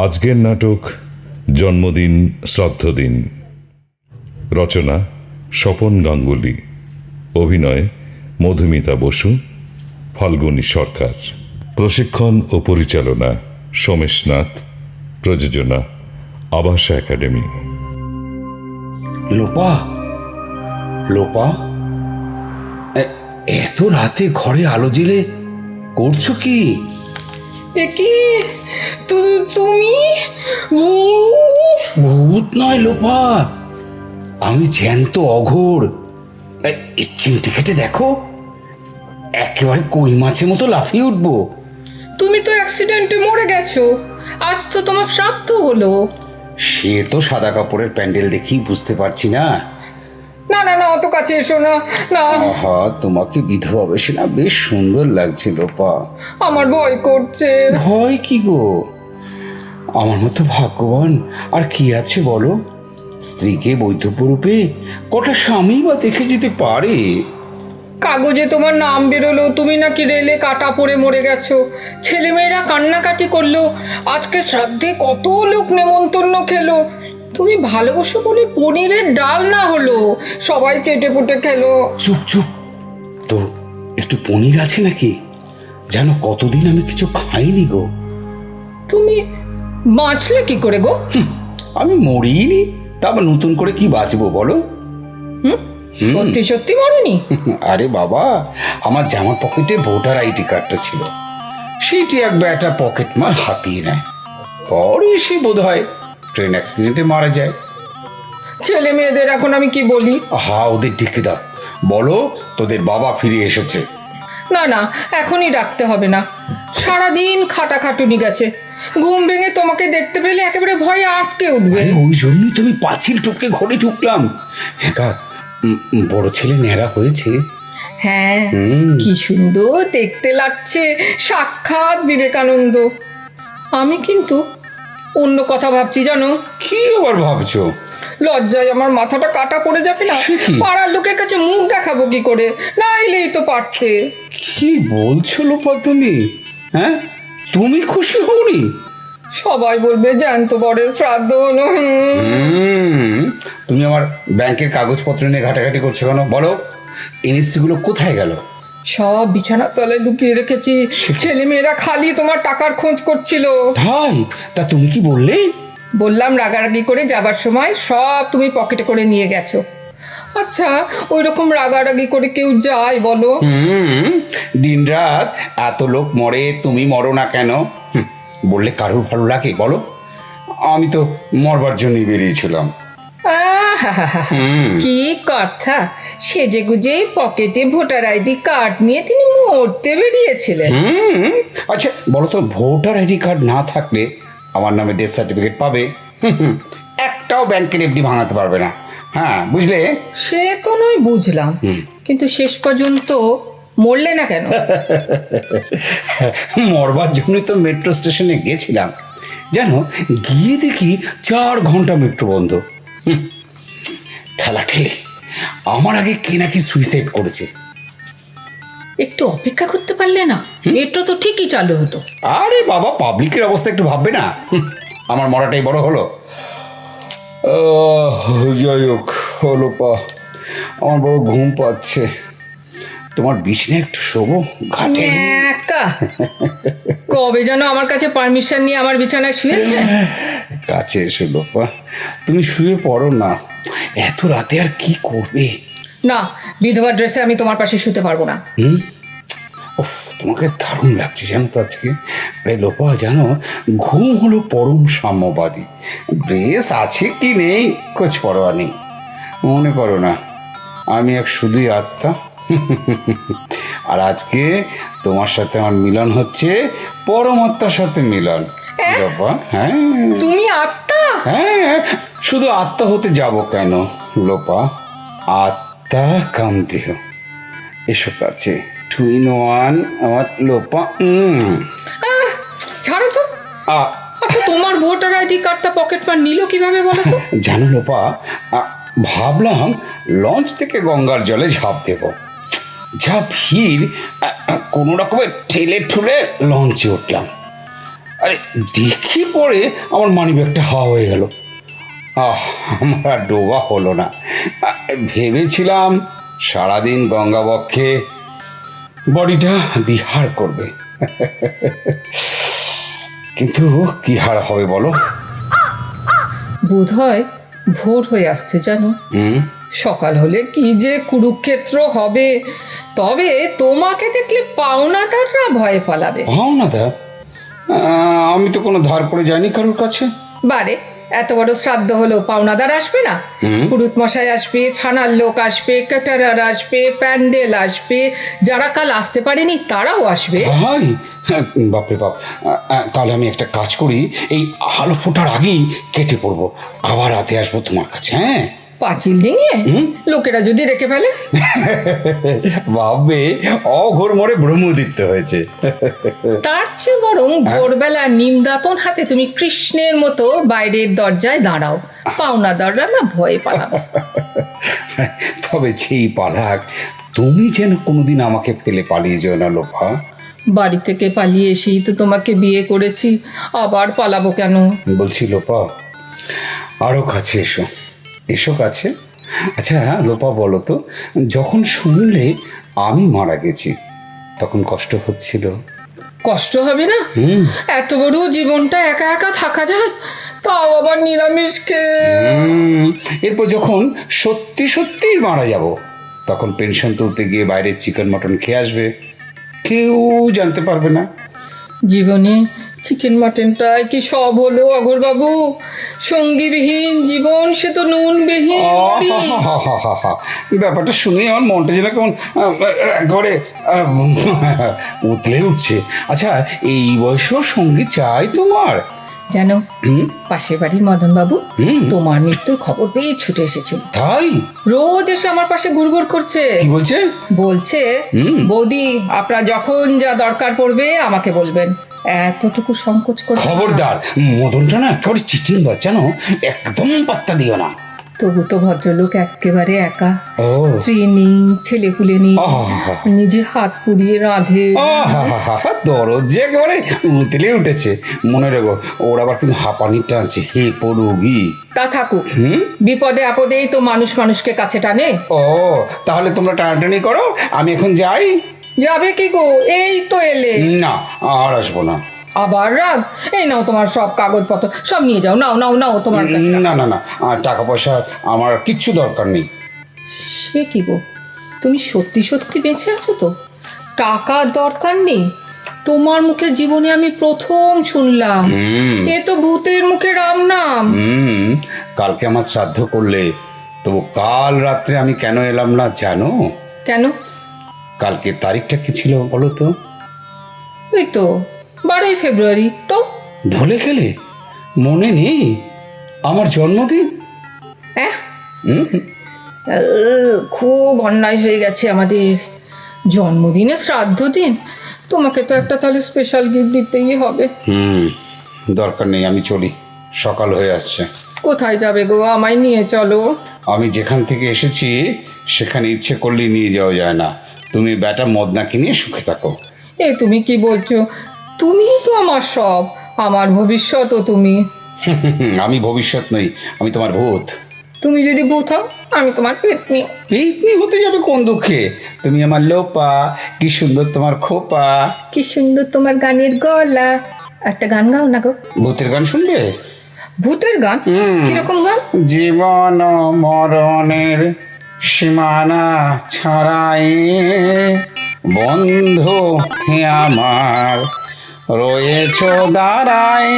আজকের নাটক জন্মদিন শ্রাদ্ধদিন। রচনা স্বপন গাঙ্গুলি। অভিনয় মধুমিতা বসু, ফাল্গুনী সরকার। প্রশিক্ষণ ও পরিচালনা সোমেশ নাথ। প্রযোজনা আবাসা একাডেমি। লোপা, লোপা, এত রাতে ঘরে আলো জেলে করছো কি? কি তুমি? ভূত নয় লোপা, আমি জ্যান্ত অঘোর। চিমটি কেটে দেখো, একেবারে কই মাছের মতো লাফিয়ে উঠবো। তুমি তো অ্যাক্সিডেন্টে মরে গেছো, আজ তো তোমার শ্রাদ্ধ হলো। সে তো সাদা কাপড়ের প্যান্ডেল দেখেই বুঝতে পারছি না। না না না, অত কাছে এসো না। না, আহা, তোমাকে বিধবা বেশি না বেশ সুন্দর লাগছে লোপা। আমার ভয় করছে। ভয় কি গো? আমার মতো ভাগ্যবান আর কি আছে বলো? স্ত্রীকে বৈধব্যরূপে কটা স্বামী বা দেখে যেতে পারে। কাগজে তোমার নাম বেরোলো, তুমি নাকি রেলে কাটা পড়ে মরে গেছো। ছেলেমেয়েরা কান্নাকাটি করলো, আজকে শ্রাদ্ধে কত লোক নেমন্তন্ন খেলো। তুমি ভালোবাসো বলে পনিরের ডাল না হলো, সবাই চেটে পুটে খেলো। চুপ চুপ, তো একটু পনির আছে নাকি? জানো কতদিন আমি কিছু খাইনি গো। তুমি বাঁচলে কি করে গো? আমি মরিনি, তা আবার নতুন করে কি বাঁচবো বলো? সত্যি সত্যি মরনি? আরে বাবা, আমার জামার পকেটে ভোটার আইডি কার্ডটা ছিল, সেইটি এক ব্যাটা পকেট মার হাতিয়ে নেয়। পরে সে বোধ হয় ট্রেন অ্যাক্সিডেন্টে মারা যায়। ছেলে মেয়েদের এখন আমি কি বলি? হা, ওদের ডেকে দাও, বলো তোদের বাবা ফিরে এসেছে। না না, এখনই রাখতে হবে না। সারাদিন খাটাখাটুনি গেছে, ঘুম ভেঙে তোমাকে দেখতে পেলে একেবারে ভয়ে আটকে উঠবে। ওই জন্যই তুমি পাঁচিল টপকে ঘরে ঢুকলাম। হ্যাঁ, বড় ছেলে ন্যাড়া হয়েছে। হ্যাঁ, কি সুন্দর দেখতে লাগছে, সাক্ষাৎ বিবেকানন্দ। আমি কিন্তু অন্য কথা ভাবছি জানো। কি আবার ভাবছো? লজ্জায় আমার মাথাটা কাটা পড়ে যাবে না। সে কি? পাড়ার লোকের কাছে মুখ দেখাবো কি করে? না এলেই তো পারতে। কি বলছো লোপা তুমি? হ্যাঁ, তুমি খুশি হওনি? সবাই বলবে জ্যান্ত বরের শ্রাদ্ধ হলো। তুমি আমার ব্যাংকের কাগজপত্র নিয়ে ঘাটাঘাটি করছো কেন বলো? এনএসসি গুলো কোথায় গেল? সব বিছানার তলায় লুকিয়ে রেখেছি। ছেলে মেয়েরা খালি তোমার টাকার খোঁজ করছিল। তাই? তা তুমি কি বললে? বললাম রাগারাগি করে যাবার সময় সব তুমি পকেটে করে নিয়ে গেছো। আচ্ছা, ওই রকম রাগারাগি করে কেউ যায় বলো? দিন রাত এত লোক মরে, তুমি মরো না কেন? বললে কারোর ভালো লাগে বলো? আমি তো মরবার জন্যই বেরিয়েছিলাম। কি কথা, সেজে গুজে পকেটে ভোটার আইডি কার্ড নিয়ে তিনি মরতে বেরিয়েছিলেন। আচ্ছা বলো তো, ভোটার আইডি কার্ড না থাকলে আমার নামে ডেথ সার্টিফিকেট পাবে? একটাও ব্যাংকের এফডি ভাঙাতে পারবে না। হ্যাঁ, বুঝলে? সে তো নয় বুঝলাম, কিন্তু শেষ পর্যন্ত মরলে না কেন? মরবার জন্যই তো মেট্রো স্টেশনে গেছিলাম। জানো, গিয়ে দেখি 4 ঘন্টা মেট্রো বন্ধ। ঠেলা ঠেলে আমার আগে কে নাকি সুইসাইড করেছে। একটু অপেক্ষা করতে পারলে না? মেট্রো তো ঠিকই চালু হতো। আরে বাবা, পাবলিকের অবস্থা একটু ভাববে না? আমার মরাটাই বড় হলো। যাই হোক, হলো পা, আমার বড় ঘুম পাচ্ছে। তোমার বিছানায় একটু শোবো ঘাটে? একা কবে যেন আমার কাছে পারমিশন নিয়ে আমার বিছানায় শুয়েছে। কাছে এসো লোপা, তুমি শুয়ে পড়ো না। এত রাতে আর কি করবে? না, বিধবা ড্রেসে আমি তোমার পাশে শুতে পারবো না। উফ, তোমাকে দারুণ লাগছে জানো তো আজকে। আরে লোপা, জানো ঘুম হলো পরম সাম্যবাদী। ড্রেস আছে কি নেই খোঁজ পরোয়া নেই। মনে করো না, আমি এক শুধুই আত্মা। আর আজকে তোমার সাথে আমার মিলন হচ্ছে পরমাত্মার সাথে মিলন। লোপা, হ্যাঁ তুমি আত্মা? হ্যাঁ, শুধু আত্মা হতে যাব কেন লোপা? আত্মা কাম দেহ। এসো কাছে, 2 in 1 আমার লোপা। ছাড়ো তো। আচ্ছা, তোমার ভোটার আইডি কার্ডটা পকেট মার নিল কিভাবে বলো তো? জানো লোপা, ভাবলাম লঞ্চ থেকে গঙ্গার জলে ঝাঁপ দেব। যা ভিড়, কোনো রকমের ঠেলে ঠুলে লঞ্চে উঠলাম। আরে দেখি পরে আমার মানিব্যাগটা হাওয়া হয়ে গেল। আমার আর ডোবা হলো না। ভেবেছিলাম সারাদিন গঙ্গাবক্ষে বডিটা বিহার করবে, কিন্তু কি হার হবে বলো? বোধ হয় ভোর হয়ে আসছে জানো। সকাল হলে কি যে কুরুক্ষেত্র হবে। তবে তোমাকে দেখলে পাওনাদাররা ভয়ে পালাবে। পাওনাদার? আমি তো কোনো ধার করে যাইনি কারোর কাছে। বারে, এত বড় শ্রাদ্ধ হলো, পাওনাদার আসবে না? পুরুত মশাই আসবে, ছানার লোক আসবে, ক্যাটারার আসবে, প্যান্ডেল আসবে, যারা কাল আসতে পারেনি তারাও আসবে। ভাই, বাপরে বাপ, তাহলে আমি একটা কাজ করি, এই আলো ফোটার আগেই কেটে পড়বো, আবার রাতে আসবো তোমার কাছে। হ্যাঁ, পাঁচিল ডিঙিয়ে লোকেরা যদি রেখে ফেলে? ভাববে অঘোর মোড়ে ব্রহ্মদিত্য হয়েছে। তার চেয়ে বরং ভোরবেলা নিমদাতন হাতে তুমি কৃষ্ণের মতো বাইরের দরজায় দাঁড়াও, পাওনাদাররা না ভয়ে পালাবে। তবে যেই পালাক, তুমি যেন কোনোদিন আমাকে ফেলে পালিয়ে যেও না লোপা। বাড়ি থেকে পালিয়ে এসেই তো তোমাকে বিয়ে করেছি, আবার পালাবো কেন? বলছি লোপা, আরো কাছে এসো, এসো কাছে। আচ্ছা লোপা, বলো তো, যখন শুনলে আমি মারা গেছি তখন কষ্ট হচ্ছিল? কষ্ট হবে না? এত বড় জীবনটা একা একা থাকা যায়, তাও আবার নিরামিষ খেয়ে। এরপর যখন সত্যি সত্যিই মারা যাব, তখন পেনশন তুলতে গিয়ে বাইরে চিকেন মটন খেয়ে আসবে, কেউ জানতে পারবে না। জীবনে চিকেন মাটনটাই কি সব হলো অঘোরবাবু? সঙ্গীবিহীন জীবন, সে তো নুনবিহীন মরিচ। ব্যাপারটা শুনে আমার মনটা যেন কেমন একেবারে উতলে উঠছে। আচ্ছা, এই বয়সেও সঙ্গী চাই তোমার? জানো, পাশের বাড়ির মদন বাবু তোমার মৃত্যুর খবর পেয়ে ছুটে এসেছিল। তাই? রোজ এসে আমার পাশে ঘুরঘুর করছে। কি বলছে? বলছে, বৌদি আপনার যখন যা দরকার পড়বে আমাকে বলবেন, এতটুকু সংকোচ করে। খবরদার, মদনটা না একেবারে চিচিং বাচ্চানো, একদম পাত্তা দিও না। তবু তো ভদ্রলোক একেবারে একা, ও। স্ত্রী নেই, ছেলেপুলে নেই, আহা। নিজে হাত পুড়িয়ে রাঁধে। দরদ যে একেবারে উতলে উঠেছে। মনে রেখো, ওর আবার কিন্তু হাঁপানি টানছে, হে পড়ুগি। তা থাকুক, বিপদে আপদেই তো মানুষ মানুষকে কাছে টানে। ও, তাহলে তোমরা টানাটানি করো, আমি এখন যাই। যাবে কি গো, এই তো এলে। না, আর আসবো না। আবার রাগ? এই নাও তোমার সব কাগজপত্র, সব নিয়ে যাও, নাও নাও নাও তোমার কাছে। না না না, টাকা পয়সা আমার কিচ্ছু দরকার নেই। সে কি গো, তুমি সত্যি সত্যি বেঁচে আছো তো? টাকার দরকার নেই? তোমার মুখে জীবনে আমি প্রথম শুনলাম। এ তো ভূতের মুখে রাম নাম। কালকে আমার শ্রাদ্ধ করলে, তবু কাল রাত্রে আমি কেন এলাম না জানো? কেন? কালকে তারিখটা কি ছিল বলো তো? ওই তো 12ই ফেব্রুয়ারি। তো ভুলে গেলে? মনে নেই আমার জন্মদিন? খুব অন্যায় হয়ে গেছে আমাদের। জন্মদিনে শ্রাদ্ধ দিন, তোমাকে তো একটা তাহলে স্পেশাল গিফট দিতেই হবে। দরকার নেই, আমি চলি, সকাল হয়ে আসছে। কোথায় যাবে গো? আমায় নিয়ে চলো। আমি যেখান থেকে এসেছি সেখানে ইচ্ছে করলেই নিয়ে যাওয়া যায় না। তুমি ব্যাটা মদনাকে নিয়ে সুখে থাকো। এ তুমি কি বলছো? তুমি তো আমার সব, আমার ভবিষ্যৎও তুমি। আমি ভবিষ্যৎ নই, আমি তোমার ভূত। তুমি যদি ভূত হও, আমি তোমার পেতনি। পেতনি হতে যাবে কোন দুঃখে? তুমি আমার লোপা, কি সুন্দর তোমার খোপা। কি সুন্দর তোমার গানের গলা। একটা গান গাও না গো। ভূতের গান শুনবে? ভূতের গান? কিরকম গান? জীবন মরণের সীমানা ছাড়াই বন্ধু হে আমার রয়েছ দাঁড়ায়।